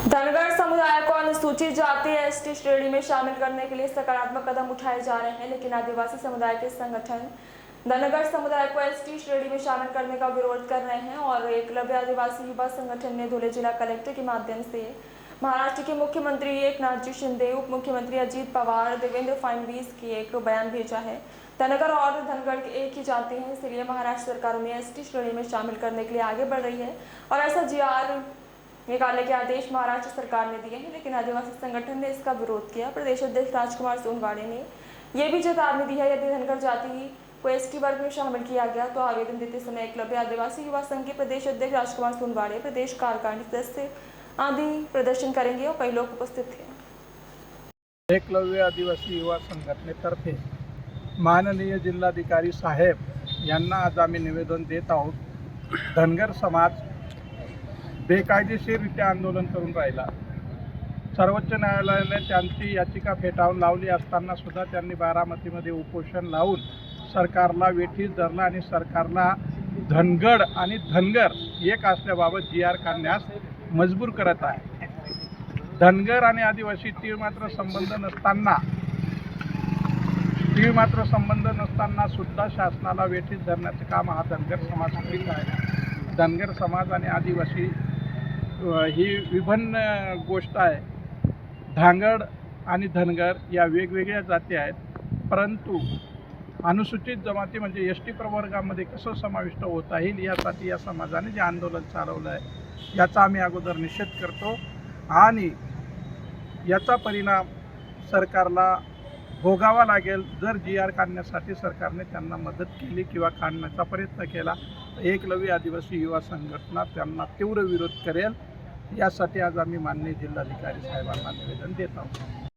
धनगर समुदाय को अनुसूचित जाति एसटी श्रेणी में शामिल करने के लिए सकारात्मक कदम उठाए जा रहे हैं, लेकिन आदिवासी समुदाय के संगठन धनगर समुदाय को एसटी श्रेणी में शामिल करने का विरोध कर रहे हैं और एकलव्य आदिवासी युवा संगठन ने धुले जिला कलेक्टर के माध्यम से महाराष्ट्र के मुख्यमंत्री एकनाथ जी शिंदे, उप मुख्यमंत्री अजीत पवार, देवेंद्र फडणवीस की एक बयान भेजा है। धनगर और धनगर एक ही जाति हैं, इसलिए महाराष्ट्र सरकार उन्हें एसटी श्रेणी में शामिल करने के लिए आगे बढ़ रही है और ऐसा जीआर निकालने के आदेश महाराष्ट्र सरकार ने दिए हैं, लेकिन आदिवासी संगठन ने इसका विरोध किया। प्रदेश अध्यक्ष राजकुमार सोनवाड़े ने यह भी चेतावनी दी है, यदि धनगर जाति को एसटी वर्ग में शामिल किया गया तो आवेदन देते समय एकलव्य आदिवासी युवा संघ के प्रदेश अध्यक्ष राजकुमार सोनवाड़े, प्रदेश कार्यकारिणी सदस्य आदि प्रदर्शन करेंगे और कई लोग उपस्थित थे। एकलव्य आदिवासी युवा संघटनेतर्फे माननीय जिल्हाधिकारी साहेब यांना आज आम्ही निवेदन देत आहोत। धनगर समाज बेकायदेशीररित्या आंदोलन करून राहिला। सर्वोच्च न्यायालयाने त्यांची याचिका फेटाळून लावली असताना सुद्धा त्यांनी बारामतीमध्ये उपोषण लावून सरकारला वेठीस धरला आणि सरकारला धनगड आणि धनगर एक असल्याबाबत जीआर काढण्यास मजबूर करत आहे। धनगर आणि आदिवासी तीळमात्र संबंध नसताना सुद्धा शासनाला वेठीस धरण्याचे काम हा धनगर समाज करीत आहे। धनगर समाज आणि आदिवासी ही विभिन्न गोष्ट आहे। धांगड आणि धनगर या वेगवेगळ्या जाती आहेत, परंतु अनुसूचित जमाती म्हणजे एसटी प्रवर्गामध्ये कसं समाविष्ट होता येईल यासाठी या समाजाने जे आंदोलन चालवलं आहे याचा आम्ही अगोदर निषेध करतो आणि याचा परिणाम सरकारला भोगावा लागेल। जर जीआर काढण्यासाठी सरकारने त्यांना मदत केली किंवा काढण्याचा प्रयत्न केला तर एकलव्य आदिवासी युवा संघटना त्यांना तीव्र विरोध करेल। यासाठी आज आम्ही माननीय जिल्हाधिकारी साहेबांना निवेदन देत आहोत।